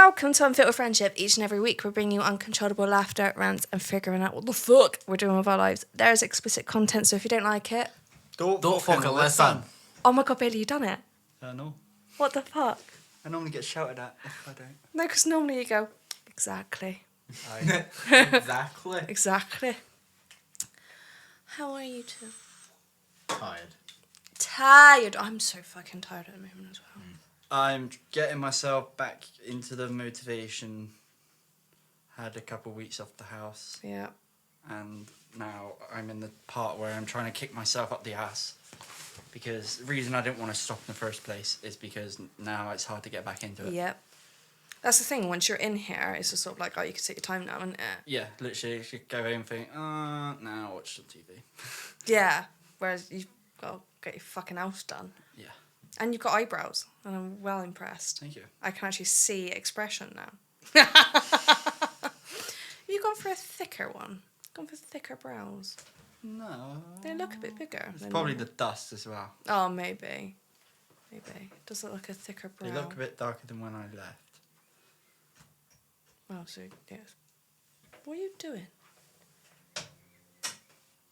Welcome to Unfiltered Friendship. Each and every week we're bringing you uncontrollable laughter, rants and figuring out what the fuck we're doing with our lives. There's explicit content, so if you don't like it... Don't fucking listen. Oh my god, Bailey, you done it? No. What the fuck? I normally get shouted at if I don't. No, because normally you go, exactly. Exactly. Exactly. How are you two? Tired. I'm so fucking tired at the moment as well. I'm getting myself back into the motivation. Had a couple of weeks off the house. Yeah. And now I'm in the part where I'm trying to kick myself up the ass. Because the reason I didn't want to stop in the first place is because now it's hard to get back into it. Yep. That's the thing, once you're in here, it's just sort of like, oh, you can take your time now, isn't it? Yeah, literally, you should go home and think, now watch some TV. Yeah. Whereas you've got to get your fucking house done. Yeah. And you've got eyebrows, and I'm well impressed. Thank you. I can actually see expression now. You gone for a thicker one? Gone for thicker brows? No. They look a bit bigger. It's probably the dust as well. Oh, maybe. Does it look like a thicker brow? They look a bit darker than when I left. Well, so, yes. What are you doing?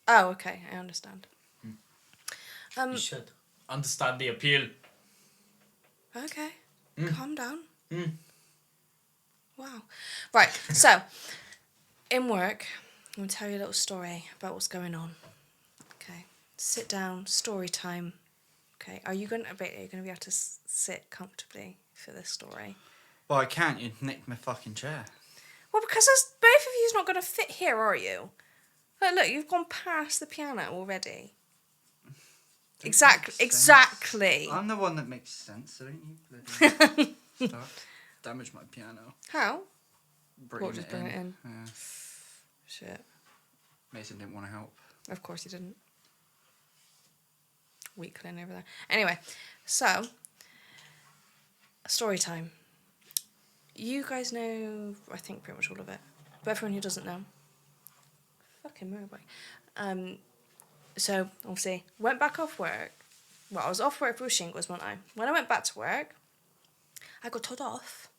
Oh, okay, I understand. You should understand the appeal. Okay, calm down. Mm. Wow. Right, so, in work, I'm going to tell you a little story about what's going on. Okay, sit down, story time. Okay, are you going to be able to sit comfortably for this story? Well, I can't. You nicked my fucking chair. Well, because both of you's not going to fit here, are you? Look, you've gone past the piano already. Exactly. I'm the one that makes sense, so don't you bloody start damage my piano. How? Bring Just bring it in. Yeah. Shit. Mason didn't want to help. Of course he didn't. Weakling over there. Anyway, so, story time. You guys know, I think, pretty much all of it. But everyone who doesn't know. Fucking motorbike. So, obviously, went back off work. Well, I was off work for shingles, wasn't I? When I went back to work, I got told off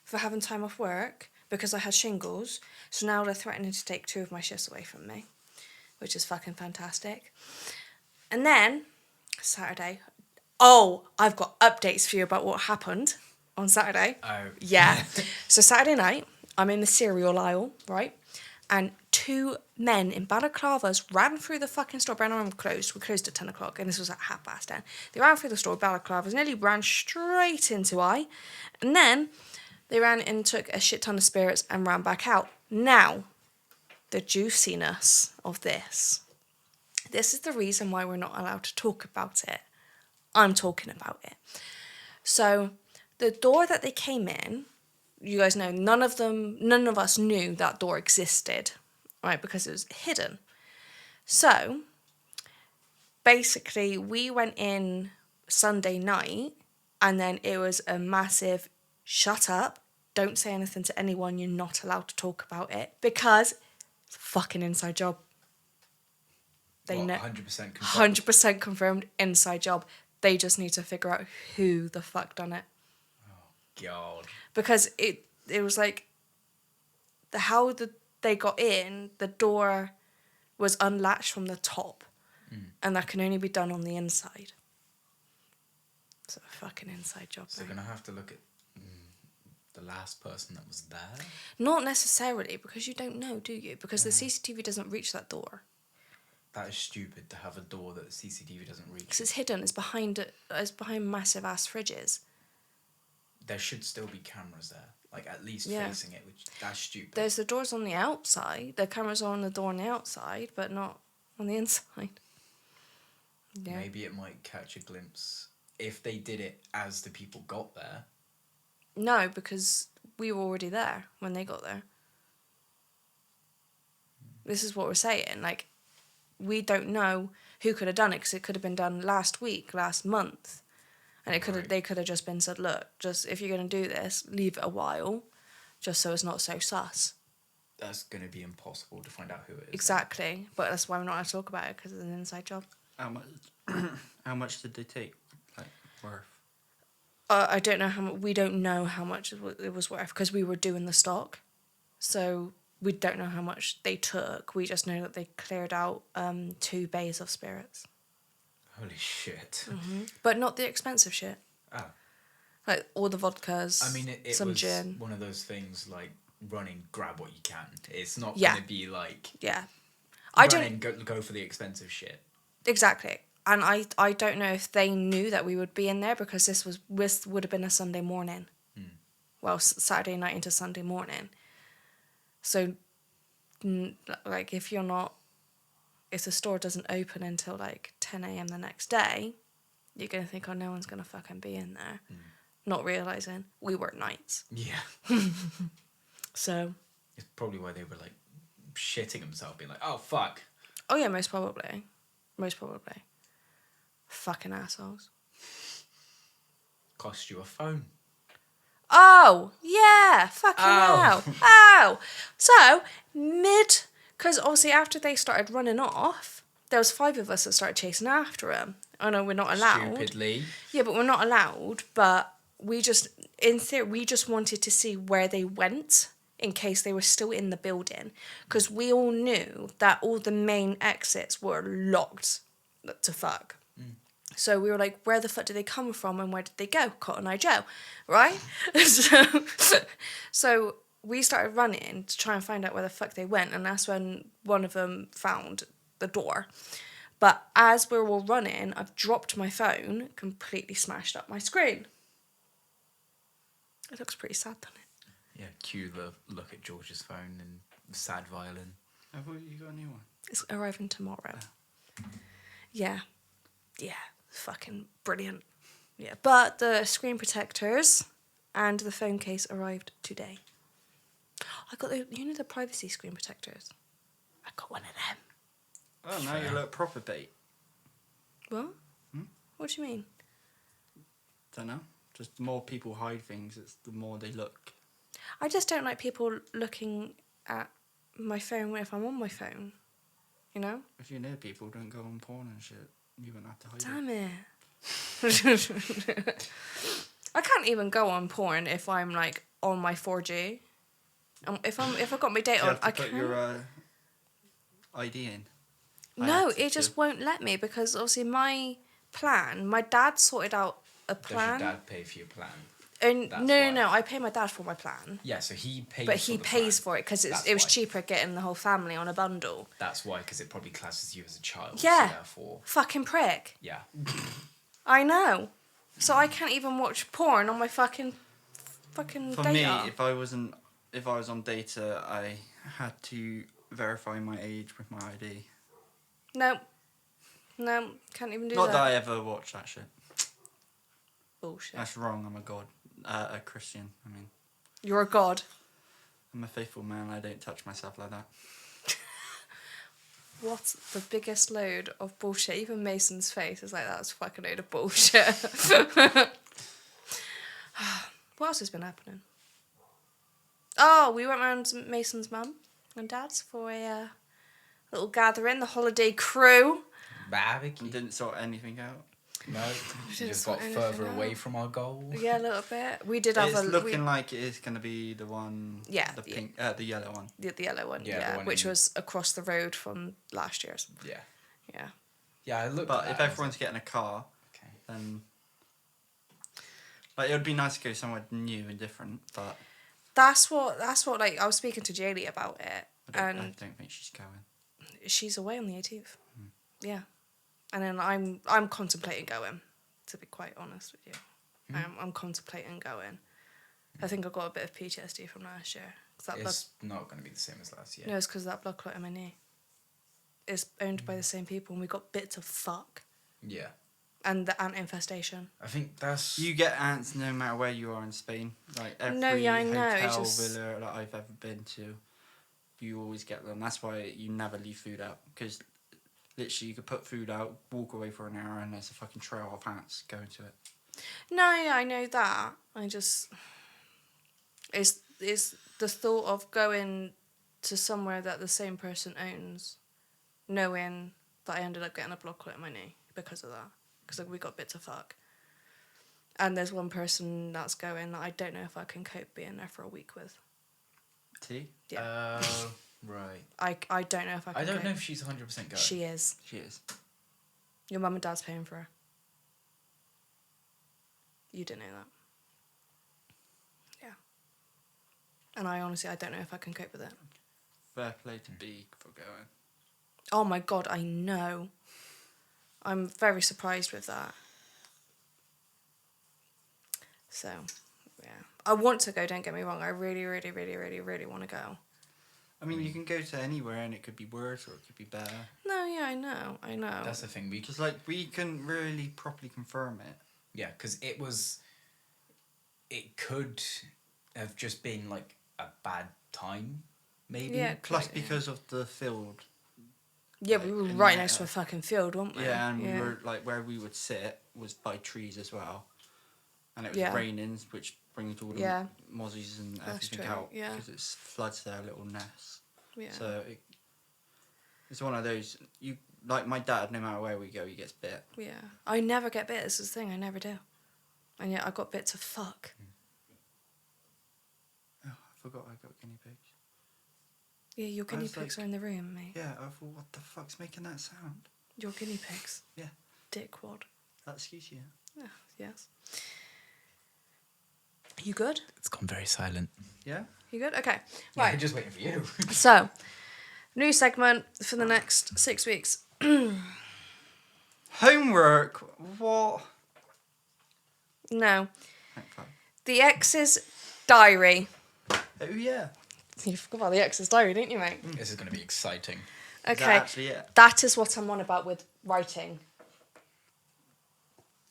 for having time off work because I had shingles. So now they're threatening to take 2 of my shifts away from me, which is fucking fantastic. And then, Saturday, I've got updates for you about what happened on Saturday. Oh. Yeah. So Saturday night, I'm in the cereal aisle, right? And 2 men in balaclavas ran through the fucking store. Bear in mind, we closed at 10 o'clock, and this was at 10:30. They ran through the store with balaclavas, nearly ran straight into I. And then they ran and took a shit ton of spirits and ran back out. Now, the juiciness of this. This is the reason why we're not allowed to talk about it. I'm talking about it. So, the door that they came in, you guys know, none of us knew that door existed, right? Because it was hidden. So, basically, we went in Sunday night, and then it was a massive, shut up, don't say anything to anyone, you're not allowed to talk about it, because it's a fucking inside job. They know 100% confirmed. 100% confirmed inside job. They just need to figure out who the fuck done it. God. Because it was like, how they got in, the door was unlatched from the top. And that can only be done on the inside. It's a fucking inside job. So they're going to have to look at the last person that was there? Not necessarily, because you don't know, do you? Because the CCTV doesn't reach that door. That is stupid to have a door that the CCTV doesn't reach. Because it's hidden. It's behind massive ass fridges. There should still be cameras there, like at least Yeah. facing it, which that's stupid. There's the doors on the outside. The cameras are on the door on the outside, but not on the inside. Yeah. Maybe it might catch a glimpse if they did it as the people got there. No, because we were already there when they got there. This is what we're saying. Like, we don't know who could have done it, because it could have been done last week, last month. And they could have just been said, look, just if you're going to do this, leave it a while, just so it's not so sus. That's going to be impossible to find out who it is. Exactly. But that's why we're not allowed to talk about it, because it's an inside job. How much did they take? Like, worth? I don't know how much. We don't know how much it was worth because we were doing the stock, so we don't know how much they took. We just know that they cleared out 2 bays of spirits, Holy shit. but not the expensive shit. Oh. Like all the vodkas. I mean, it some was gin. one of those things like running, grab what you can. It's not Yeah. going to be like Yeah, I running, don't go for the expensive shit. exactly. And I don't know if they knew that we would be in there because this would have been a Sunday morning. Well, Saturday night into Sunday morning. So, like, if the store doesn't open until like 10 a.m. the next day, you're going to think, oh, no one's going to fucking be in there. Not realising we work nights. Yeah. So. It's probably why they were like shitting themselves, being like, oh, fuck. Oh, yeah, most probably. Fucking assholes. Cost you a phone. Oh, yeah, fucking Oh. hell. Oh. So, because obviously after they started running off, there was 5 of us that started chasing after them. I know we're not allowed. Stupidly. Yeah, but we're not allowed, but in theory, we just wanted to see where they went in case they were still in the building. Because we all knew that all the main exits were locked to fuck. So we were like, where the fuck did they come from and where did they go? Cotton Eye Joe, right? So we started running to try and find out where the fuck they went, and that's when one of them found the door. But as we were all running, I've dropped my phone, completely smashed up my screen. It looks pretty sad, doesn't it? Yeah, cue the look at George's phone and sad violin. Have you got a new one? It's arriving tomorrow. Yeah. Fucking brilliant. Yeah, but the screen protectors and the phone case arrived today. I got the privacy screen protectors. I got one of them. Oh, now you look proper bait. What? What do you mean? Don't know. Just the more people hide things, it's the more they look. I just don't like people looking at my phone if I'm on my phone. You know? If you're near people, don't go on porn and shit. You wouldn't have to hide Damn it. I can't even go on porn if I'm like on my 4G. If I've got my data on, I put can't. your ID in. No, have to it just too. won't let me because obviously my dad sorted out a Does plan. your dad pay for your plan? And That's no, why. I pay my dad for my plan. Yeah, so he pays But for he the pays plan. for it because That's it was why. cheaper getting the whole family on a bundle. That's why, because it probably classes you as a child. Yeah. So therefore, Fucking prick. yeah. I know. So I can't even watch porn on my fucking For data. me, if I was on data, I had to verify my age with my ID. No, can't even do Not that. that I ever watched that shit. Bullshit. That's wrong. I'm a god, a Christian. I mean, You're a god. I'm a faithful man. I don't touch myself like that. What's the biggest load of bullshit? Even Mason's face is like, that's a fucking load of bullshit. What else has been happening? Oh, we went round to Mason's mum and dad's for a little gathering, the holiday crew. Barbecue. And didn't sort anything out. No, didn't just sort got anything further away out. from our goal. Yeah, a little bit. We did have It's looking like it is going to be the one. Yeah, The yeah. pink, the yellow one. the yellow one, Yeah, the yeah, one which in- was across the road from last year's. Yeah. Yeah. Yeah, I looked But at if that, I was everyone's like, getting a car, okay. then. Like, it would be nice to go somewhere new and different, but That's what like I was speaking to Jaylee about it, I and don't think she's going. she's away on the 18th. Yeah, and then I'm contemplating going. To be quite honest with you, I'm contemplating going. I think I got a bit of PTSD from last year. 'Cause that It's not going to be the same as last year. no, it's because that blood clot in my knee. It's owned by the same people, and we got bits of fuck Yeah. and the ant infestation. I think that's... You get ants no matter where you are in Spain. Like every No, yeah, I know, it's hotel, just- villa that I've ever been to, you always get them. That's why you never leave food out, because literally you could put food out, walk away for an hour, and there's a fucking trail of ants going to it. No, yeah, I know that. I just it's the thought of going to somewhere that the same person owns, knowing that I ended up getting a blood clot in my knee because of that. Because we got bits of fuck. And there's one person that's going that I don't know if I can cope being there for a week with. T? Yeah. Right. I don't know if I can I don't cope. know if she's 100% going. She is. She is. Your mum and dad's paying for her. You didn't know that. Yeah. And I honestly, I don't know if I can cope with it. Fair play to B for going. Oh my God, I know. I'm very surprised with that. So, yeah. I want to go, don't get me wrong. I really, really, really, really, really want to go. I mean, you can go to anywhere and it could be worse or it could be better. No, yeah, I know. That's the thing. Because, like, we couldn't really properly confirm it. Yeah, because it could have just been like a bad time, maybe. Yeah. Plus, Quite, yeah. because of the field. Yeah, we were in right there. next to a fucking field, weren't we? Yeah, and we were, like, where we would sit was by trees as well. And it was Yeah. raining, which brings all the Yeah. mozzies and That's everything true, out. yeah. Because it floods their little nests. Yeah. So, it's one of those, like my dad, no matter where we go, he gets bit. Yeah. I never get bit, this is the thing, I never do. And yet I got bit to fuck. Oh, I forgot I got guinea pigs. Yeah, your guinea was pigs like- are in the room, mate. Yeah, I thought, what the fuck's making that sound? Your guinea pigs. Yeah. Dickwad. Excuse you. Yeah, yes. You good? It's gone very silent. Yeah? You good? Okay. Yeah, Right. I'm just waiting for you. So, new segment for the next 6 weeks. Homework? What? No. Thank fuck. The ex's diary. Oh, yeah. You forgot about the ex's diary, didn't you, mate? This is going to be exciting. Is that Okay. actually it? That is what I'm on about with writing.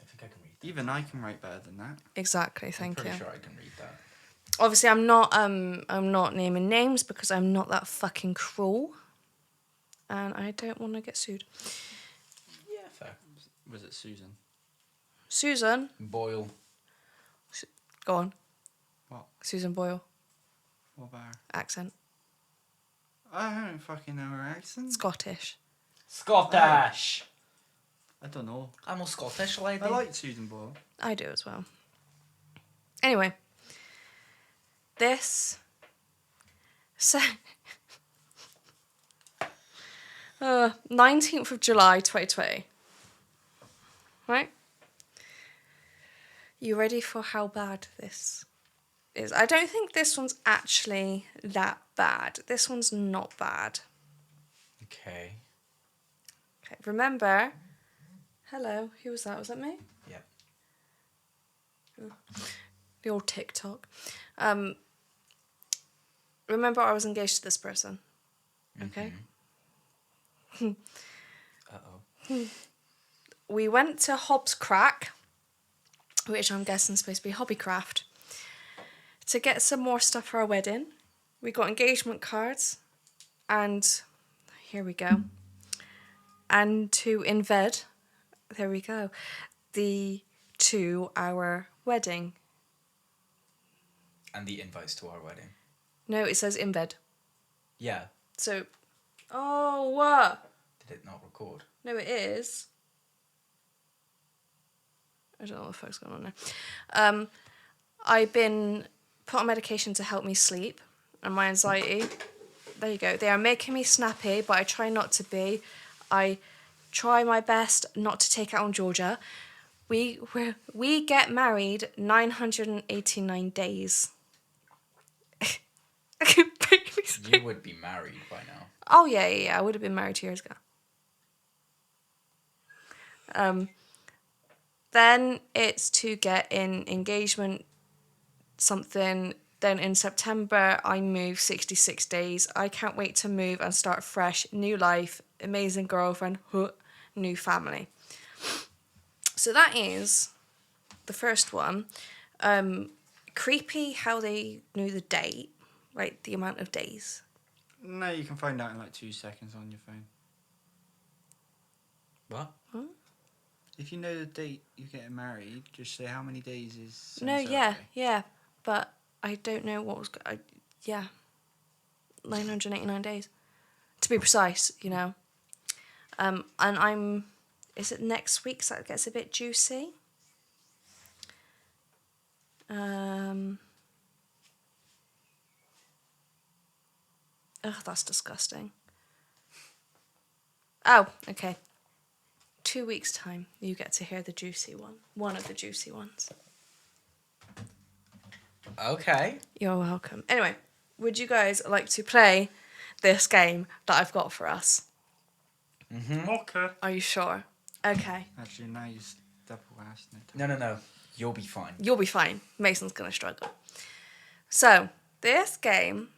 I think I can read that. Even I can write better than that. Exactly, I'm thank you. pretty sure I can read that. Obviously, I'm not naming names because I'm not that fucking cruel. And I don't want to get sued. Yeah, fair. Was it Susan? Susan, Boyle. go on. What? Susan Boyle, What about her? accent. I don't fucking know her accent. Scottish. Scottish! I don't know. I'm a Scottish lady. I like Susan Boyle. I do as well. Anyway. This. So. 19th of July 2020. Right? You ready for how bad this is? I don't think this one's actually that bad. This one's not bad. Okay. Okay, remember. Hello, who was that? Was that me? Yep. The old TikTok. Remember, I was engaged to this person. Okay? Uh-oh. We went to Hobbs Crack, which I'm guessing is supposed to be Hobbycraft, to get some more stuff for our wedding. We got engagement cards, and here we go. And to invite, there we go, to our wedding. And the invites to our wedding. No, it says embed. Yeah. So, oh, what? Did it not record? No, it is. I don't know what the fuck's going on there. I've been put on medication to help me sleep and my anxiety. There you go. They are making me snappy, but I try not to be. I try my best not to take out on Georgia. We get married 989 days. I can barely speak. You would be married by now. Oh yeah. I would have been married 2 years ago. Then it's to get in engagement something. Then in September I move 66 days. I can't wait to move and start fresh, new life, amazing girlfriend, new family. So that is the first one. Creepy how they knew the date, right? The amount of days. No, you can find out in like 2 seconds on your phone. What? If you know the date you're getting married, just say how many days is. so No, and so yeah, away. yeah, but I don't know what was. 989 days, to be precise. You know, and I'm. Is it next week that gets a bit juicy? Ugh, that's disgusting. Oh, okay. 2 weeks' time, you get to hear the juicy one. One of the juicy ones. Okay. You're welcome. Anyway, would you guys like to play this game that I've got for us? Okay. Are you sure? Okay. Actually, now you double-assed it. No. You'll be fine. You'll be fine. Mason's going to struggle. So, this game,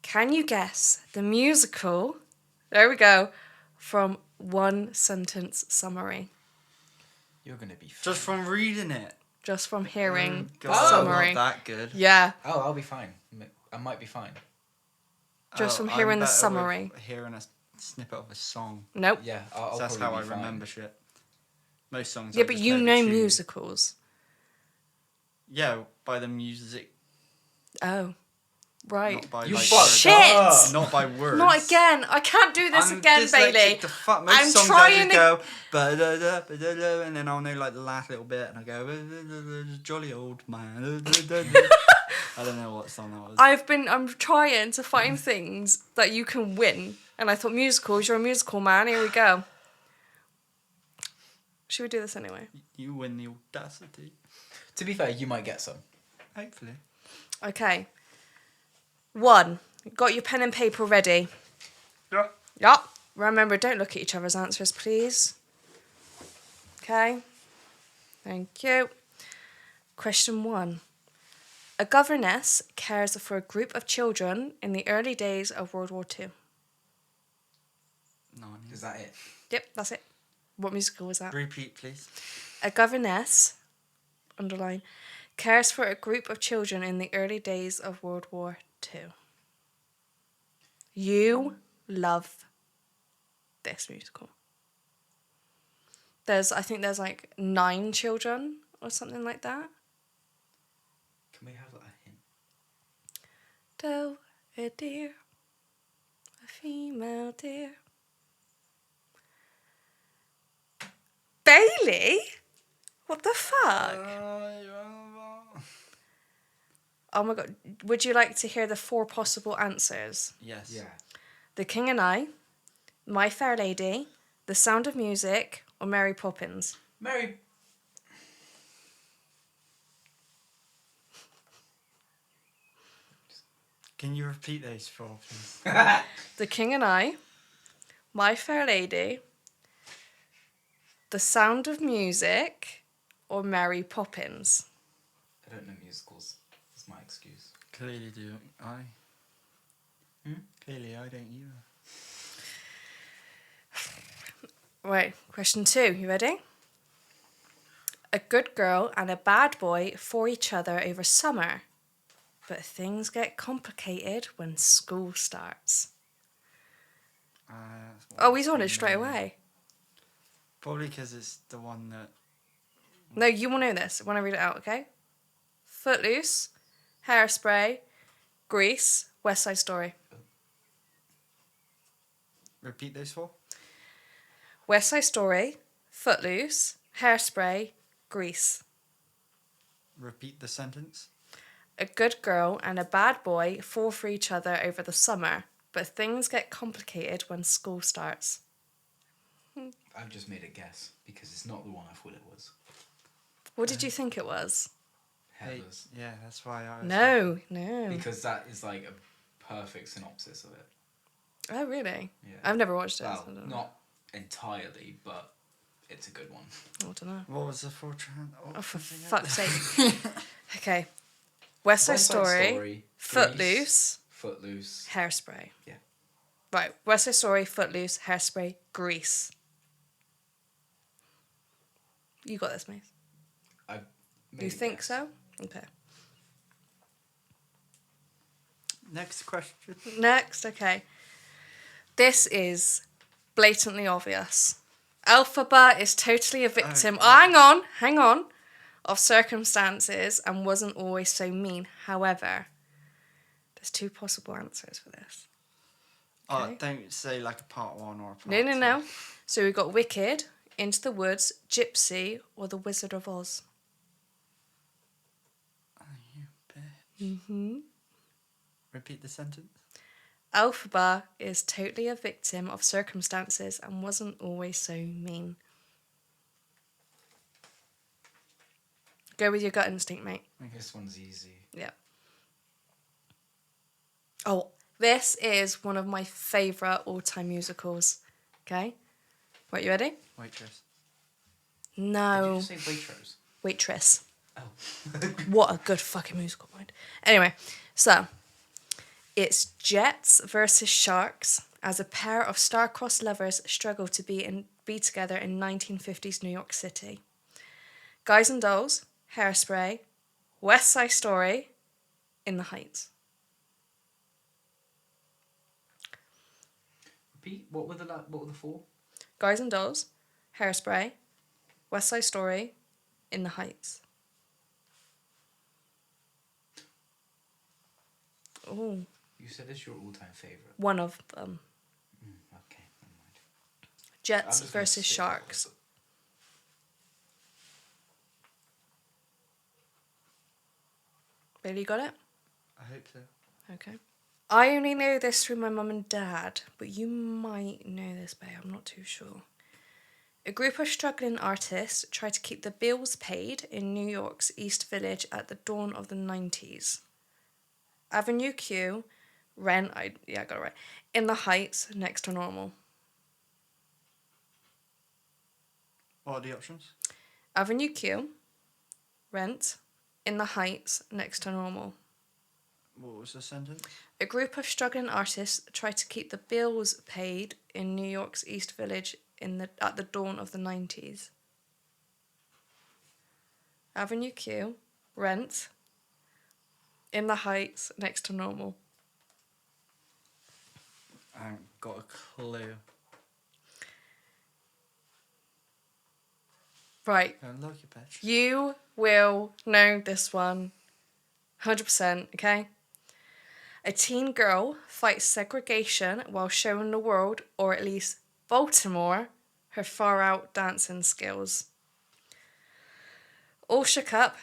can you guess the musical, there we go, from one sentence summary? You're gonna be fine. Just from reading it. Just from hearing the God, summary. not that good. Yeah, Oh, I'll be fine. I might be fine. just from I'm hearing the better summary. with hearing a snippet of a song. Nope. Yeah, I'll That's probably how I be fine. remember shit. Most songs. Yeah, I but just you the know tune. musicals. Yeah, by the music. Oh, right. Not by You like, fucked words. Shit! up. Not by words. Not again. I can't do this I'm again, dyslexic Bailey. to fuck. Most I'm songs trying I just to- go ba-da-da, ba-da-da, and then I'll know like the last little bit, and I go jolly old man. I don't know what song that was. I'm trying to find things that you can win. And I thought musicals, you're a musical man, here we go. Should we do this anyway? You win the audacity. To be fair, you might get some. Hopefully. Okay. 1. Got your pen and paper ready? Yeah. Yup. Remember, don't look at each other's answers, please. Okay. Thank you. Question 1. A governess cares for a group of children in the early days of World War II. No. Is that it? Yep, that's it. What musical was that? Repeat, please. A governess, underline, cares for a group of children in the early days of World War II. You love this musical. I think there's like 9 children or something like that. Can we have like a hint? Doe, a deer, a female deer. Bailey? What the fuck? Oh my god. Would you like to hear the 4 possible answers? Yes. Yeah. The King and I, My Fair Lady, The Sound of Music, or Mary Poppins? Mary. Can you repeat those 4, please? The King and I, My Fair Lady, The Sound of Music, or Mary Poppins? I don't know musicals. That's my excuse. Clearly do I. Clearly I don't either. Right, question 2. You ready? A good girl and a bad boy for each other over summer, but things get complicated when school starts. That's what Oh, he's on I it straight know. away. Probably because it's the one that. No, you will know this when I read it out, okay? Footloose, Hairspray, Grease, West Side Story. Repeat those 4? West Side Story, Footloose, Hairspray, Grease. Repeat the sentence. A good girl and a bad boy fall for each other over the summer, but things get complicated when school starts. I've just made a guess because it's not the one I thought it was. What did you think it was? Headless. Yeah, that's why I was. No. Because that is like a perfect synopsis of it. Oh, really? Yeah. I've never watched it. Well, so I don't know. not entirely, but it's a good one. I don't know. What was the 4 Oh, for fuck's sake. Okay. West Side West Side Story, Story, Footloose, Footloose. Hairspray. Yeah. Right. West Side Story, Footloose, Hairspray, Grease. You got this, Mace. I You think so? Okay. Next question. Next, okay. This is blatantly obvious. Elphaba is totally a victim. Oh, Hang on. Of circumstances and wasn't always so mean. However, there's 2 possible answers for this. Oh, Okay. don't say like a part 1 or a part No. 2. No. So we've got Wicked, Into the Woods, Gypsy, or The Wizard of Oz. Repeat the sentence. Elphaba is totally a victim of circumstances and wasn't always so mean. Go with your gut instinct, mate. This one's easy. Yeah. Oh, this is one of my favourite all-time musicals. Okay? Right, you ready? Waitress. Did No. you just say Waitrose? Waitress. Oh. What a good fucking musical, mind. Anyway, so it's Jets versus Sharks as a pair of star-crossed lovers struggle to be together in 1950s New York City. Guys and Dolls, Hairspray, West Side Story, In the Heights. Repeat. What were the four? Guys and Dolls, Hairspray, West Side Story, In the Heights. Oh, You said it's your all-time favorite. one of them. Okay, never mind. Jets I'm just gonna versus skip Sharks. that. Bailey, you got it? I hope so. Okay. I only know this through my mum and dad, but you might know this, babe. I'm not too sure. A group of struggling artists tried to keep the bills paid in New York's East Village at the dawn of the 90s. Avenue Q, Rent, I got it right. In the Heights, next to normal. What are the options? Avenue Q, Rent, In the Heights, next to normal. What was the sentence? A group of struggling artists tried to keep the bills paid in New York's East Village at the dawn of the 90s. Avenue Q, Rent, In the Heights, next to normal. I haven't got a clue. Right, I like your bitch. you will know this one 100%, okay? A teen girl fights segregation while showing the world, or at least Baltimore, her far-out dancing skills. All Shook Up,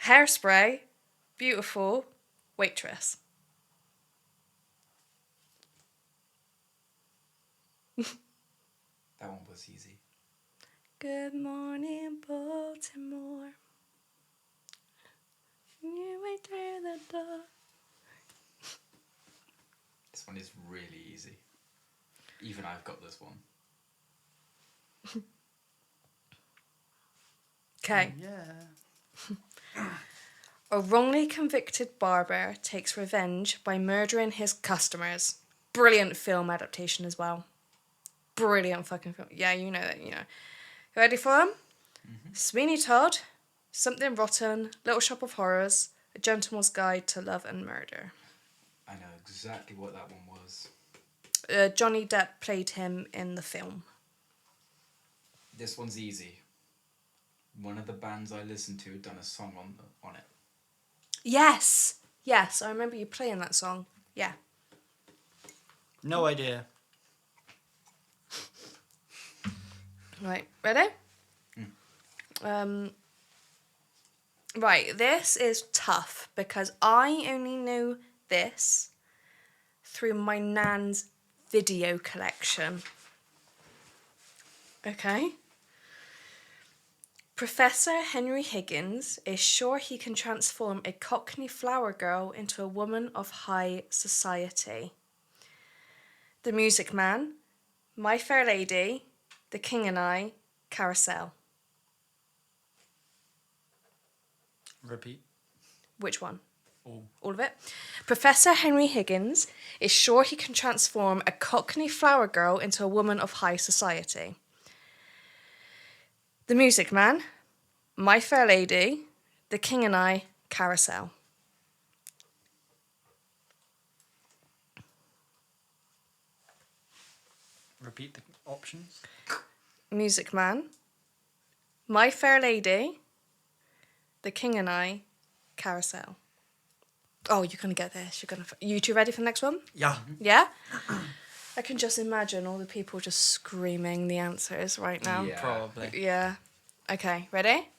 Hairspray, Beautiful, Waitress. That one was easy. Good morning, Baltimore. You wait through the door. This one is really easy. Even I've got this one. Okay. Yeah. A wrongly convicted barber takes revenge by murdering his customers. Brilliant film adaptation as well. Brilliant fucking film. Yeah, you know that, you know. Ready for them? Mm-hmm. Sweeney Todd, Something Rotten, Little Shop of Horrors, A Gentleman's Guide to Love and Murder. I know exactly what that one was. Johnny Depp played him in the film. This one's easy. One of the bands I listened to had done a song on it. Yes! Yes, I remember you playing that song. Yeah. No idea. Right, ready? Right, this is tough because I only knew this through my nan's video collection. Okay? Professor Henry Higgins is sure he can transform a Cockney flower girl into a woman of high society. The Music Man, My Fair Lady, The King and I, Carousel. Repeat. Which one? All. All of it. Professor Henry Higgins is sure he can transform a Cockney flower girl into a woman of high society. The Music Man, My Fair Lady, The King and I, Carousel. Repeat the options. Music Man, My Fair Lady, The King and I, Carousel. Oh, you're going to get this. You two ready for the next one? Yeah. Yeah? I can just imagine all the people just screaming the answers right now. Yeah. Probably. Yeah. Okay, ready?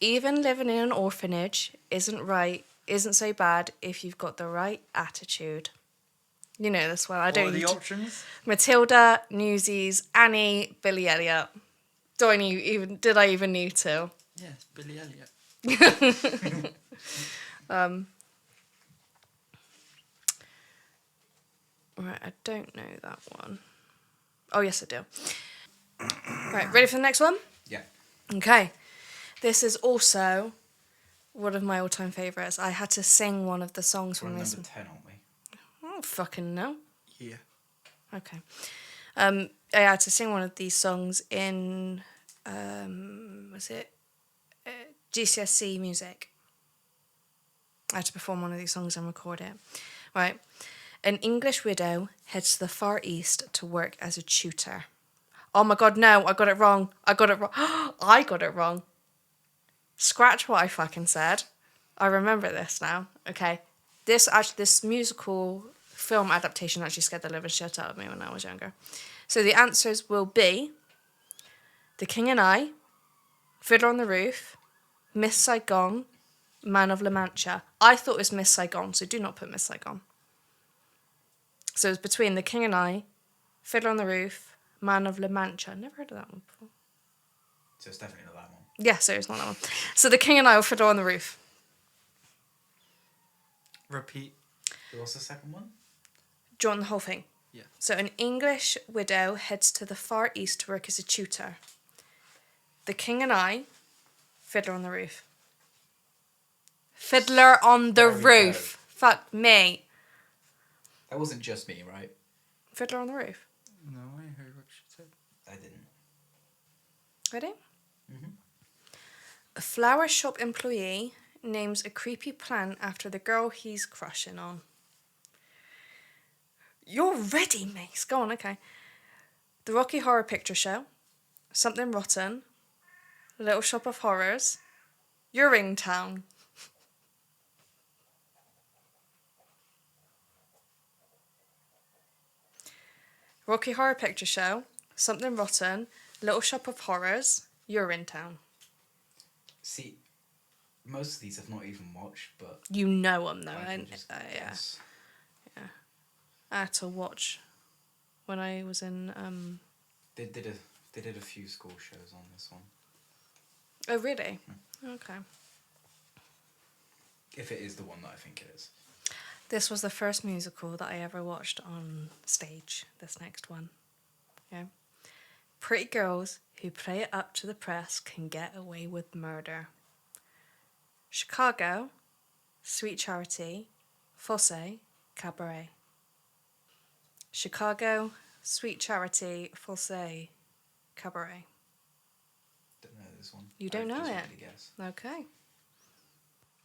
Even living in an orphanage isn't right isn't so bad if you've got the right attitude. You know this one. I What don't are the need to. options? Matilda, Newsies, Annie, Billy Elliot. Did I even need to? Yes, Billy Elliot. Right, I don't know that one. Oh, yes, I do. Right, ready for the next one? Yeah. Okay. This is also one of my all-time favourites. I had to sing one of the songs We're from on this. number 10, aren't we? I don't fucking know. Yeah. Okay. I had to sing one of these songs in, was it GCSE music? I had to perform one of these songs and record it. Right. An English widow heads to the Far East to work as a tutor. Oh my God, no, I got it wrong. I got it wrong. Scratch what I fucking said. I remember this now. Okay. This musical film adaptation actually scared the living shit out of me when I was younger. So the answers will be The King and I, Fiddler on the Roof, Miss Saigon, Man of La Mancha. I thought it was Miss Saigon, so do not put Miss Saigon. So it's between The King and I, Fiddler on the Roof, Man of La Mancha. Never heard of that one before. So it's definitely not that one. Yeah, so it's not that one. So The King and I, or Fiddler on the Roof. Repeat. What's the second one? Do you want the whole thing? Yeah. So an English widow heads to the Far East to work as a tutor. The King and I, Fiddler on the Roof. Fiddler on the Very Roof. Fuck me. That wasn't just me, right? Fiddler on the Roof. No, I heard what she said. I didn't. Ready? Mm-hmm. A flower shop employee names a creepy plant after the girl he's crushing on. You're ready, Mace. Go on, okay. The Rocky Horror Picture Show. Something Rotten. Little Shop of Horrors. Uringtown. Rocky Horror Picture Show. Something Rotten. Little Shop of Horrors. Uringtown. See, most of these I've not even watched, but You know them though, I can and just yeah. guess. I had to watch when I was in. They did a few school shows on this one. Oh really? Okay. If it is the one that I think it is. This was the first musical that I ever watched on stage. This next one. Yeah. Pretty girls who play it up to the press can get away with murder. Chicago, Sweet Charity, Fosse, Cabaret. Chicago, Sweet Charity, Fosse, Cabaret. Don't know this one. You don't know just it? wanted to guess. Okay.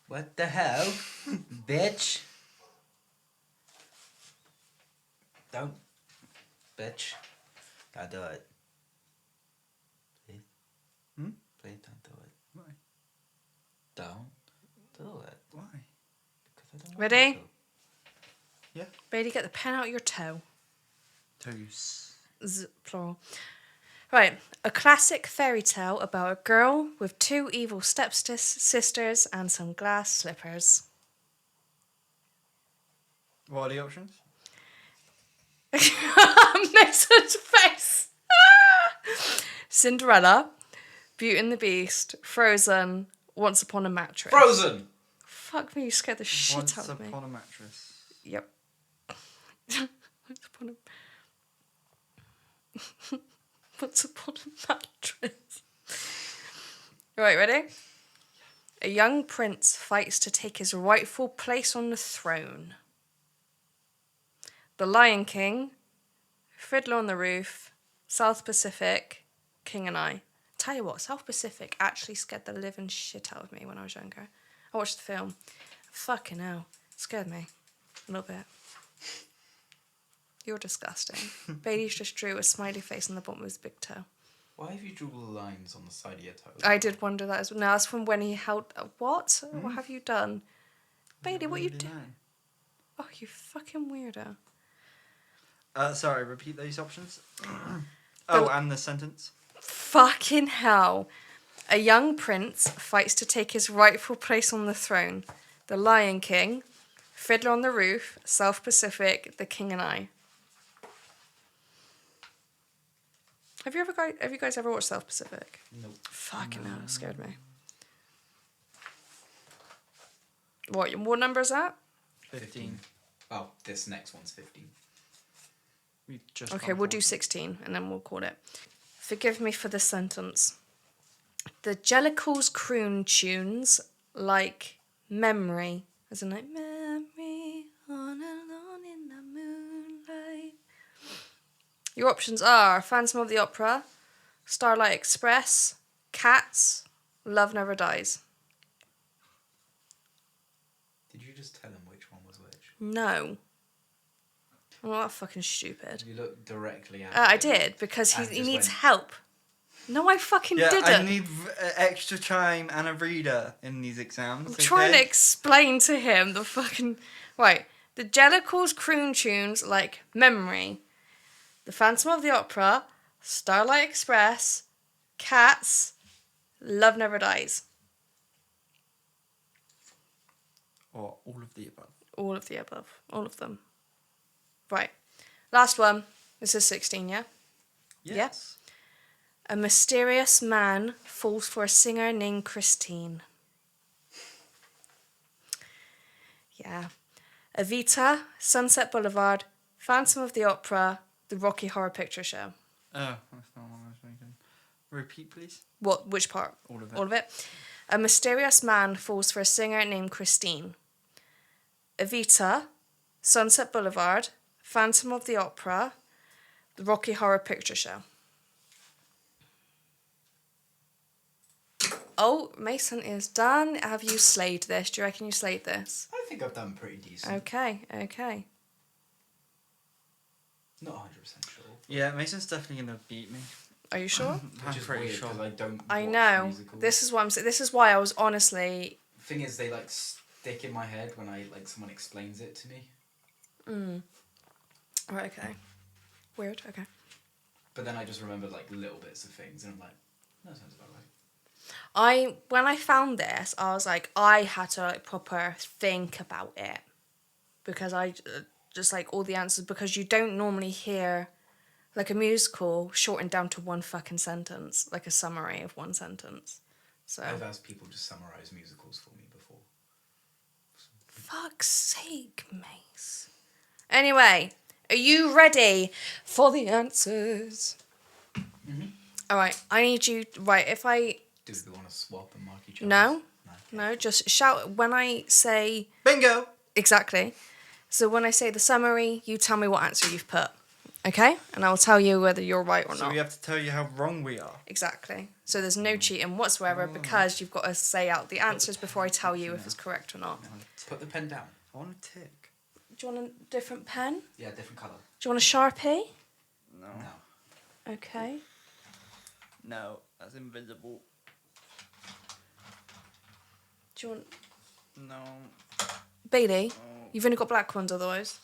What the hell, bitch? Don't, bitch. Don't do it. Please. Hmm? Please don't do it. Why? Don't do it. Why? Because I don't want Ready? you to. Yeah. Ready, get the pen out your toe. Toes. Plural. Right, a classic fairy tale about a girl with two evil stepsisters and some glass slippers. What are the options? Mason's face. Cinderella, Beauty and the Beast, Frozen, Once Upon a Mattress. Frozen! Fuck me, you scared the shit Once out of me. upon a mattress. Yep. Once upon a... Once upon a mattress. Right, ready? A young prince fights to take his rightful place on the throne. The Lion King, Fiddler on the Roof, South Pacific, King and I. Tell you what, South Pacific actually scared the living shit out of me when I was younger. I watched the film. Fucking hell. It scared me. A little bit. You're disgusting. Bailey's just drew a smiley face on the bottom of his big toe. Why have you drawn the lines on the side of your toes? I did wonder that as well. No, that's from when he held... What? What have you done? Bailey, what you do? doing? Oh, you fucking weirdo. Sorry, repeat those options. Oh, and the sentence. Fucking hell. A young prince fights to take his rightful place on the throne. The Lion King, Fiddler on the Roof, South Pacific, The King and I. Have you guys ever watched South Pacific? Nope. Fucking hell, it scared me. What number is that? 15. Oh, this next one's 15. We just Okay, gone we'll do 14. 16 and then we'll call it. Forgive me for the sentence. The Jellicles croon tunes like memory. As in like memory on alone in the moonlight. Your options are Phantom of the Opera, Starlight Express, Cats, Love Never Dies. Did you just tell him which one was which? No. I'm not fucking stupid. You looked directly at I him did, because and he just needs went, help. No, I fucking Yeah, didn't. I need extra time and a reader in these exams. I'm trying to okay? explain to him the fucking... Right. The Jellicles croon tunes like Memory, The Phantom of the Opera, Starlight Express, Cats, Love Never Dies. Or all of the above. All of the above. All of them. Right. Last one. This is 16, yeah? Yes. A mysterious man falls for a singer named Christine. Yeah. Evita, Sunset Boulevard, Phantom of the Opera, The Rocky Horror Picture Show. Oh, that's not what I was thinking. Repeat, please. What? Which part? All of it. All of it. A mysterious man falls for a singer named Christine. Evita, Sunset Boulevard, Phantom of the Opera, The Rocky Horror Picture Show. Oh, Mason is done. Have you slayed this? Do you reckon you slayed this? I think I've done pretty decent. Okay. Not 100% sure. Yeah, Mason's definitely going to beat me. Are you sure? I'm Which is pretty weird sure. because I don't I watch know. musicals. This is what I'm saying. This is why I was honestly... Thing is, they like stick in my head when someone explains it to me. Right, okay. Weird, okay. But then I just remember like little bits of things, and I'm like, that sounds about right. When I found this, I was like, I had to like proper think about it. Because I just like all the answers, because you don't normally hear like a musical shortened down to one fucking sentence, like a summary of one sentence. So I've asked people to summarize musicals for me before. fuck's sake, Mace. Anyway, are you ready for the answers? Mhm. All right, I need you. Right, if I Do we want to swap and mark each other? no, just shout when I say Bingo! exactly. So when I say the summary, you tell me what answer you've put. Okay? And I will tell you whether you're right or So not. we have to tell you how wrong we are. Exactly. So there's no cheating whatsoever because you've got to say out the answers before I tell you if it's correct or not. Put the pen down. I want a tick. Do you want a different pen? Yeah, different colour. Do you want a Sharpie? No. No. Okay. No, that's invisible. Do you want... No. Bailey, Oh. you've only got black ones otherwise.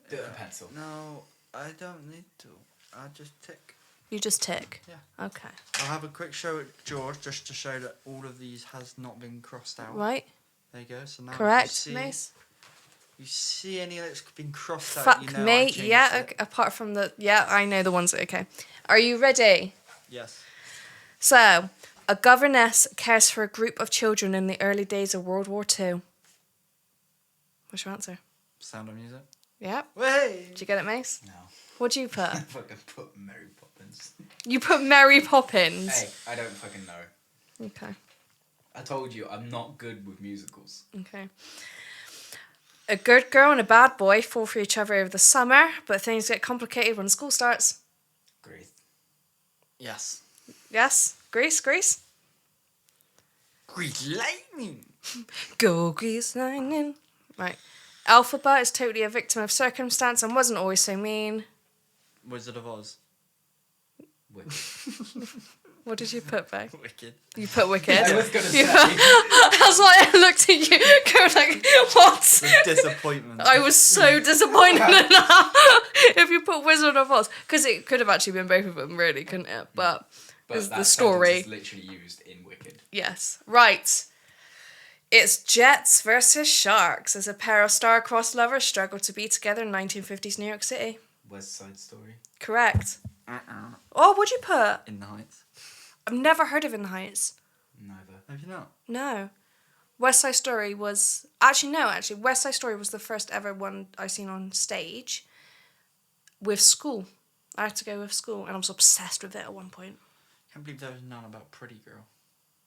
Do it with a pencil. No, I don't need to. I'll just tick. You just tick? Yeah. Okay. I'll have a quick show at George just to show that all of these has not been crossed out. Right. There you go. So now Correct, if Mace? you see any that's been crossed out, Fuck you know I me. changed Yeah, it. okay, apart from the... Yeah, I know the ones. Okay. Are you ready? Yes. So, a governess cares for a group of children in the early days of World War II. What's your answer? Sound of Music. Yep. Way. Did you get it, Mace? No. What do you put? I fucking put Mary Poppins. You put Mary Poppins. Hey, I don't fucking know. Okay. I told you, I'm not good with musicals. Okay. A good girl and a bad boy fall for each other over the summer, but things get complicated when school starts. Great. Yes. Yes? Grease? Great lightning. Go Grease Lightning. Right. Alphaba is totally a victim of circumstance and wasn't always so mean. Wizard of Oz. Wicked. What did you put, Beck? Wicked. You put Wicked. I was gonna say. That's why I looked at you, going like, what? With disappointment. I was so disappointed in that. If you put Wizard of Oz, because it could have actually been both of them, really, couldn't it? But But it's that the sentence story. is literally used in Wicked. Yes. Right. It's Jets versus Sharks as a pair of star-crossed lovers struggle to be together in 1950s New York City. West Side Story. Correct. Oh, what'd you put? In the Heights. I've never heard of In the Heights. Neither. Have you not? No. West Side Story was... Actually, West Side Story was the first ever one I seen on stage with school. I had to go with school, and I was obsessed with it at one point. Can't believe there was none about Pretty Girl.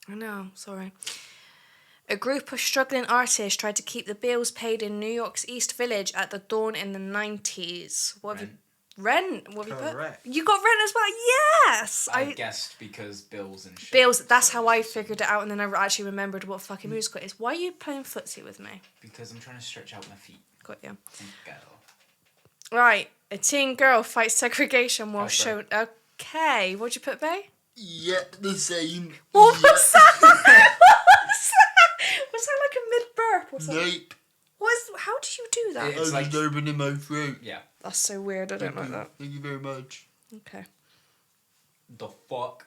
I know, sorry. A group of struggling artists tried to keep the bills paid in New York's East Village at the dawn in the 90s. What have you... Rent? What have you Correct. put? You got Rent as well? Yes! I guessed because bills and shit. Bills, that's how I figured it out, and then I actually remembered what fucking musical it is. Why are you playing footsie with me? Because I'm trying to stretch out my feet. Got you. Go. Right. A teen girl fights segregation while Hairspray. shown... Okay. What'd you put, babe? Yep, the same. What was that? What was that? Was that like a mid-burp or something? Nope. How do you do that? It's like opening my throat. yeah. That's so weird. I don't like that. Thank you very much. Okay. The fuck.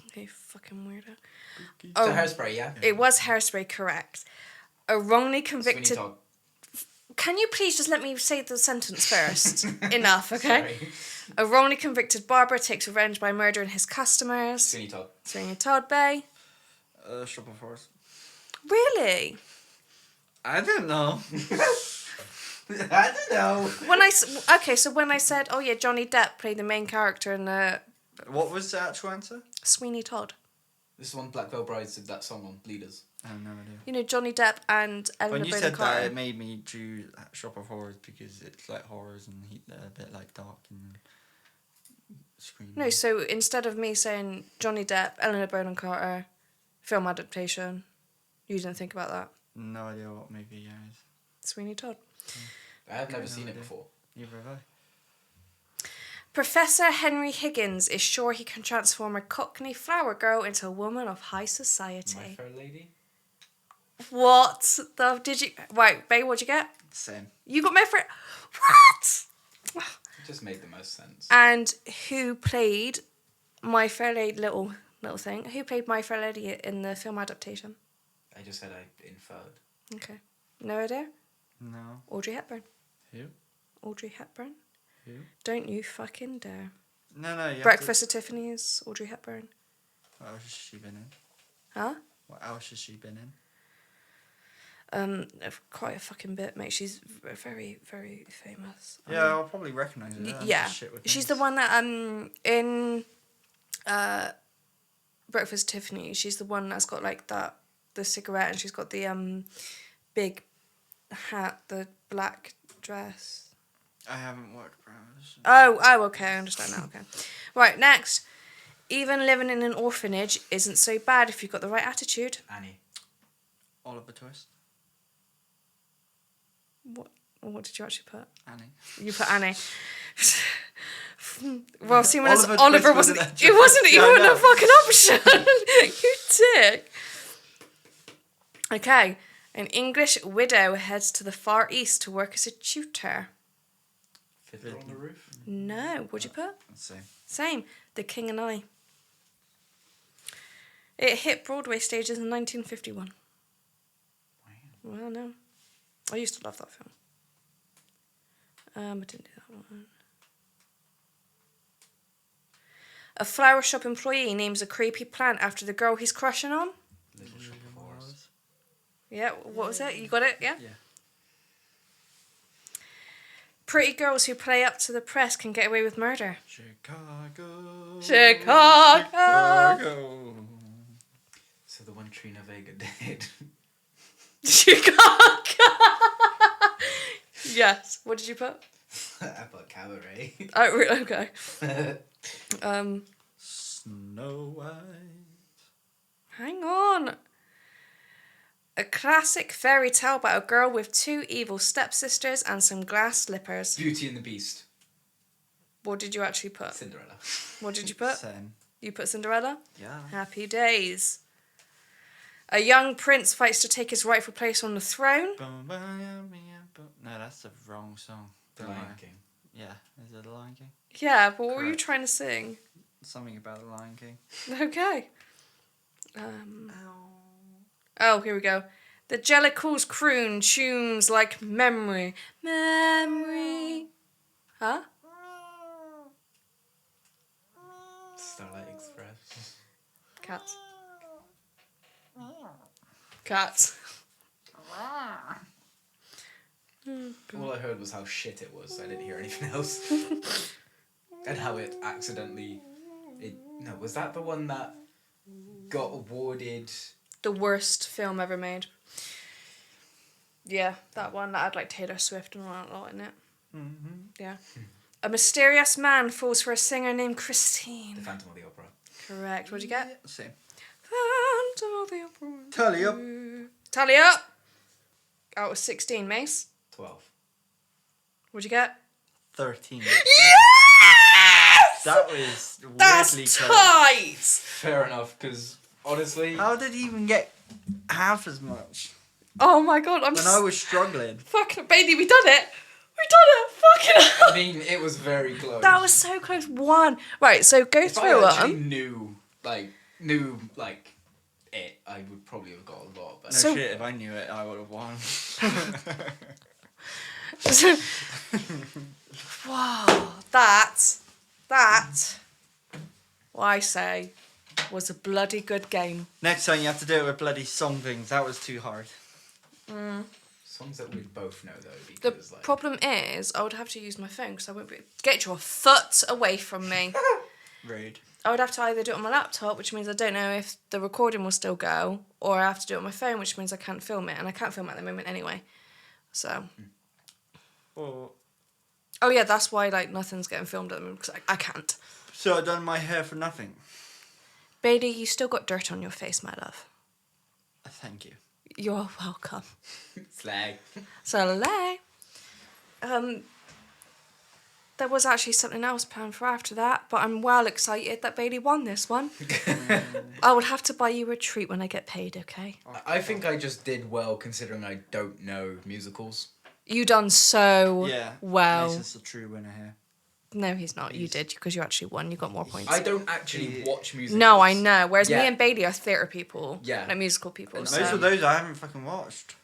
Okay, fucking weirdo. So Hairspray, yeah. It was Hairspray, correct. A wrongly convicted... Sweeney Todd. Can you please just let me say the sentence first? Enough, okay? Sorry. A wrongly convicted barber takes revenge by murdering his customers. Sweeney Todd. Sweeney Todd Bay. Shop of Horrors. Really? I don't know. I don't know. Okay, so when I said, oh yeah, Johnny Depp played the main character in What was the actual answer? Sweeney Todd. This is one Black Veil Brides did that song on Bleeders. I have no idea. You know, Johnny Depp and Eleanor When you Bonham said Carter. that, it made me do Shop of Horrors because it's like horrors and they're a bit like dark and screaming. No, so instead of me saying Johnny Depp, Eleanor Bonham Carter, film adaptation, you didn't think about that. No idea what movie it is. Sweeney Todd. I have never No seen it idea. before. Neither have I. Professor Henry Higgins is sure he can transform a Cockney flower girl into a woman of high My society. Fair Lady. What the did you? Right, babe, what'd you get? Same. You got my friend. What? It just made the most sense. And who played My Fair Lady? Little thing. Who played My Fair Lady in the film adaptation? I just said I inferred. Okay, no idea. No. Audrey Hepburn. Who? Audrey Hepburn. Who? Don't you fucking dare. No, you have Breakfast at Tiffany's. Audrey Hepburn. What else has she been in? Huh? What else has she been in? Quite a fucking bit, mate. She's very, very famous. Yeah, I'll probably recognise her. I'm Yeah, just shit with she's names. the one that in Breakfast at Tiffany. She's the one that's got like the cigarette, and she's got the big hat, the black dress. I haven't watched Brothers. Oh, okay, I understand now. Okay, right, next. Even living in an orphanage isn't so bad if you've got the right attitude. Annie. Oliver Twist. What did you actually put? Annie. You put Annie. Well, see, when Oliver Oliver Twist wasn't. wasn't It wasn't Yeah, I even a know. fucking option. You dick. Okay, an English widow heads to the Far East to work as a tutor. Fiddler on the Roof. No, what'd you put? Same. Same. The King and I. It hit Broadway stages in 1951. Wow. Well, no. I used to love that film. I didn't do that one. A flower shop employee names a creepy plant after the girl he's crushing on. Little Shop of Horrors. Yeah, what was it? You got it? Yeah? Yeah. Pretty girls who play up to the press can get away with murder. Chicago. Chicago. So the one Trina Vega did. Chicago. Yes. What did you put? I put Cabaret. Oh, okay. Snow White. Hang on. A classic fairy tale about a girl with two evil stepsisters and some glass slippers. Beauty and the Beast. What did you actually put? Cinderella. What did you put? Same. You put Cinderella? Yeah. Happy days. A young prince fights to take his rightful place on the throne. No, that's the wrong song. The Don't Lion worry. King. Yeah, is it The Lion King? Yeah, but what were you Correct. trying to sing? Something about The Lion King. Okay. Oh, here we go. The jellicles croon tunes like memory. Memory. Huh? Starlight Express. Cats. Cats. All I heard was how shit it was. I didn't hear anything else. And how it accidentally... was that the one that got awarded... The worst film ever made. Yeah, that one that had like Taylor Swift and all that lot in it. Mm-hmm. Yeah. A mysterious man falls for a singer named Christine. The Phantom of the Opera. Correct. What'd you get? Yeah, same. Phantom of the Opera. Tally up. Tally up. Out of 16, Mace. 12. What'd you get? 13. Yes! That was That's weirdly close. tight! Fair enough, because honestly... How did he even get half as much? Oh my god, I'm When I was struggling. Fucking baby, we done it! We done it! Fucking hell! I mean, it was very close. That was so close. One. Right, so go If through I actually them. knew it, I would probably have got a lot. But No So- shit, if I knew it, I would have won. Wow, that, what I say, was a bloody good game. Next time you have to do it with bloody song things. That was too hard. songs that we both know though, The because like problem is, I would have to use my phone because I won't be able to get you a foot away from me. Rude. I would have to either do it on my laptop, which means I don't know if the recording will still go, or I have to do it on my phone, which means I can't film it, and I can't film it at the moment anyway. So, oh yeah, that's why like nothing's getting filmed at the moment because I can't. So I done my hair for nothing. Bailey, you still got dirt on your face, my love. Thank you. You're welcome. slag. So, there was actually something else planned for after that, but I'm well excited that Bailey won this one. I will have to buy you a treat when I get paid, okay? I think I just did well considering I don't know musicals. You done so Yeah. well. Mason's the true winner here. No, he's not. You did because you actually won. You got more points. I don't actually watch musicals. No, I know. Whereas Yeah. me and Bailey are theatre people. Yeah. Like musical people. And So Most of those I haven't fucking watched.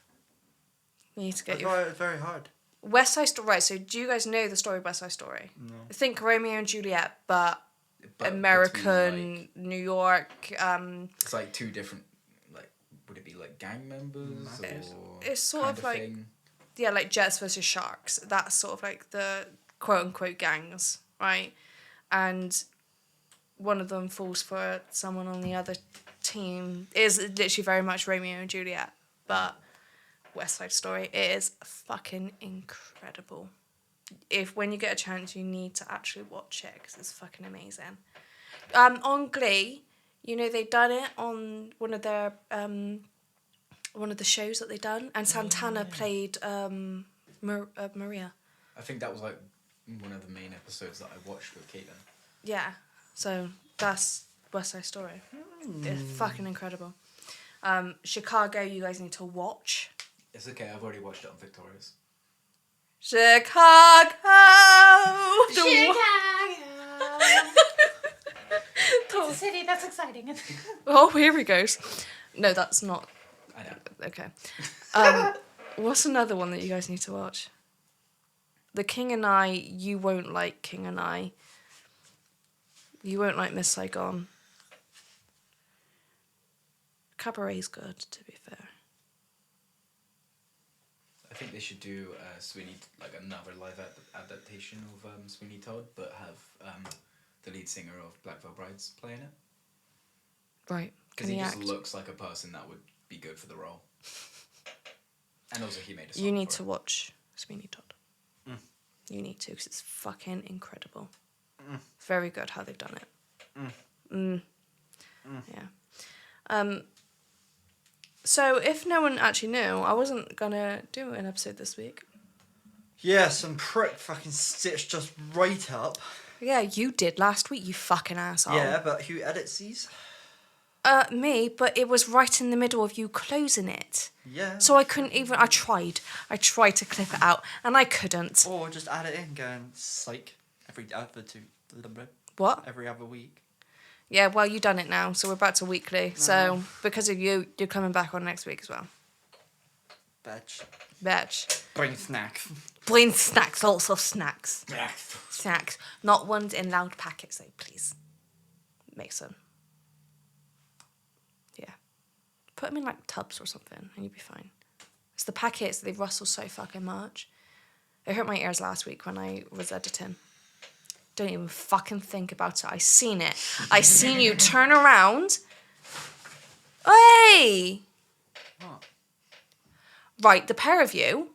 you need to That's get your why it's very hard. West Side Story. Right. So do you guys know the story of West Side Story? No. Think Romeo and Juliet, but But American, between, New York. it's like two different, like, would it be like gang members It's- or it's sort kind of like- thing? Yeah, like Jets versus Sharks. That's sort of like the quote unquote gangs, right? And one of them falls for someone on the other team. It is literally very much Romeo and Juliet, but West Side Story is fucking incredible. When you get a chance, you need to actually watch it because it's fucking amazing. On Glee, you know they done it on one of their one of the shows that they done, and Santana played Maria. I think that was like one of the main episodes that I watched with Caitlin. Yeah, so that's West Side Story. It's fucking incredible. Chicago, you guys need to watch. It's okay, I've already watched it on Victoria's. Chicago! It's a city that's exciting. Oh, here he goes. No, that's not. I know. Okay. What's another one that you guys need to watch? The King and I. You won't like King and I. You won't like Miss Saigon. Cabaret's good, to be fair. I think they should do Sweeney, like another live adaptation of Sweeney Todd, but have the lead singer of Black Veil Brides playing it. Right. Because Can he he just act? looks like a person that would be good for the role. And also he made a song You need for to it. watch Sweeney Todd. Mm. You need to, because it's fucking incredible. Very good how they've done it. Yeah. So if no one actually knew, I wasn't gonna do an episode this week. Yeah, some prick fucking stitched just right up. Yeah, you did last week, you fucking asshole. Yeah, but who edits these? Me, but it was right in the middle of you closing it. Yeah. So I couldn't even, I tried to clip it out, and I couldn't. Or just add it in, going psych every What? every other week. Yeah, well, you done it now, so we're back to weekly. So because of you, you're coming back on next week as well. Bitch. Bring snacks. Bring snacks, lots of snacks. Snacks. Snacks. Not ones in loud packets, though, please. Mason. Yeah. Put them in, like, tubs or something, and you'll be fine. It's the packets, they rustle so fucking much. It hurt my ears last week when I was editing. Don't even fucking think about it. I seen it. I seen you turn around. Hey! What? Right, the pair of you.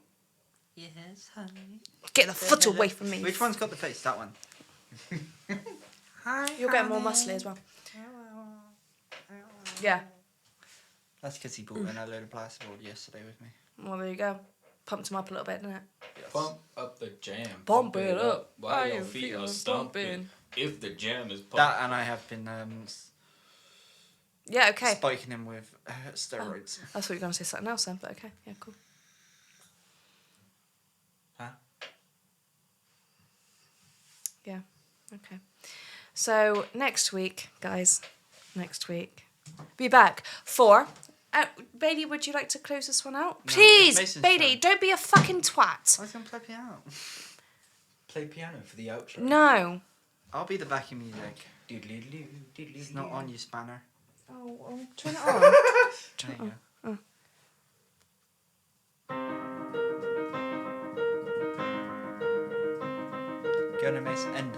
Yes, honey. Get the foot away from me. Which one's got the face? That one. Hi, You'll get more muscly as well. Yeah. That's because he brought in a load of plasterboard yesterday with me. Well, there you go. Pumped him up a little bit, didn't it? Yes. Pump up the jam. Pump it up while your feet are stomping. If the jam is pumping. That and I have been Yeah, okay. spiking him with steroids. I thought you were going to say something else then, but okay. Yeah, cool. Huh? Yeah, okay. So, next week, guys, be back for... Bailey, would you like to close this one out? No, Please, it's Mason's Bailey, turn. don't be a fucking twat. I was going to play piano. Play piano for the outro. No. I'll be the backing music. It's It's not on you, Spanner. Oh, turn it on. There you go. Go to Mason. End.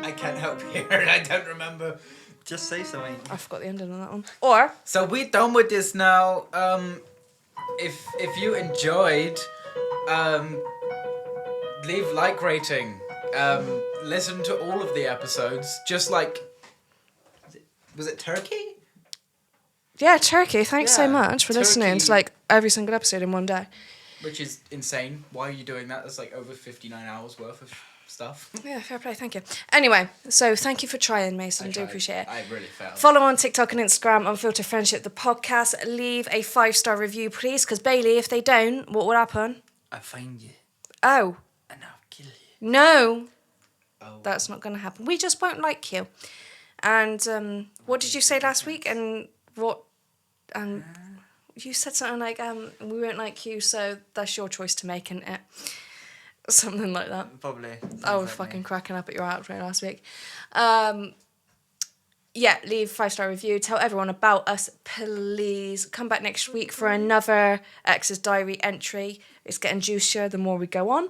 I can't help here. I don't remember. Just say something. I forgot the ending on that one. Or... So we're done with this now. If you enjoyed, leave like rating. Listen to all of the episodes. Just like, was it Turkey? Yeah, Turkey, thanks so Yeah, much for listening to, Turkey. like, every single episode in one day. Which is insane. Why are you doing that? That's like over 59 hours worth of stuff. Yeah, fair play, thank you. Anyway, so thank you for trying, Mason. I do tried. appreciate it. I really failed. Follow on TikTok and Instagram, Unfiltered Friendship, the podcast. Leave a 5-star review, please, because Bailey, if they don't, what will happen? I find you Oh, and I'll kill you. no, Oh. that's not going to happen. We just won't like you. And what did you say last week? And what... you said something like, we won't like you, so that's your choice to make, isn't it? Something like that. Probably. I was fucking cracking up at your outro last week. Yeah, leave 5-star review. Tell everyone about us, please. Come back next week for another X's Diary entry. It's getting juicier the more we go on.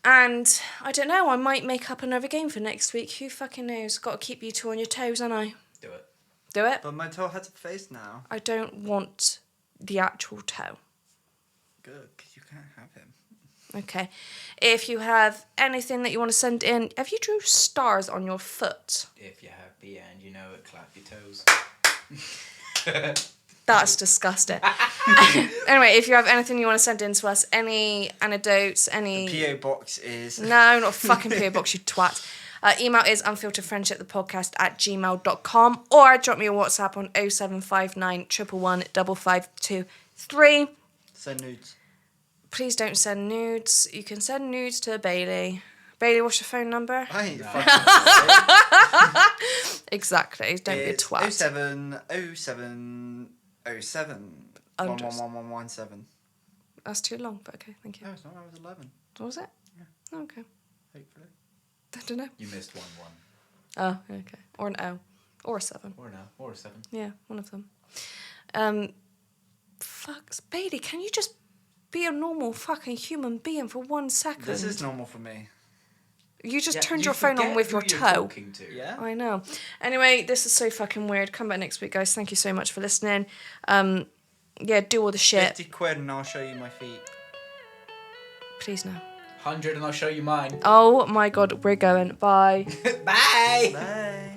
And I don't know, I might make up another game for next week. Who fucking knows? Got to keep you two on your toes, haven't I? Do it. Do it? But my toe has a face now. I don't want the actual toe. Good, because you can't have him. Okay. If you have anything that you want to send in, have you drew stars on your foot? If you're happy and you know it, clap your toes. That's disgusting. Anyway, if you have anything you want to send in to us, any anecdotes, any... The PO box is... No, not a fucking PO box, you twat. Email is unfilteredfriendshipthepodcast@gmail.com, or drop me a WhatsApp on 0759 111 5523. Send nudes. Please don't send nudes. You can send nudes to Bailey. Bailey, what's your phone number? I ain't No. fucking Exactly. Don't be a It's twat. 070707 11117. That's too long, but okay, thank you. No, it's not. I was 11. What was it? Yeah. Oh, okay. Hopefully. I don't know. You missed 1-1. Oh, okay. Or an O. Or a 7. Or no, or a 7. Yeah, one of them. Fucks. Bailey, can you just be a normal fucking human being for 1 second? This is normal for me. You just Yeah, turned you your phone on forget with who your you're toe. talking to. Yeah? I know. Anyway, this is so fucking weird. Come back next week, guys. Thank you so much for listening. Yeah, do all the shit. 50 quid and I'll show you my feet. Please no. 100 and I'll show you mine. Oh my god, we're going. Bye. Bye! Bye.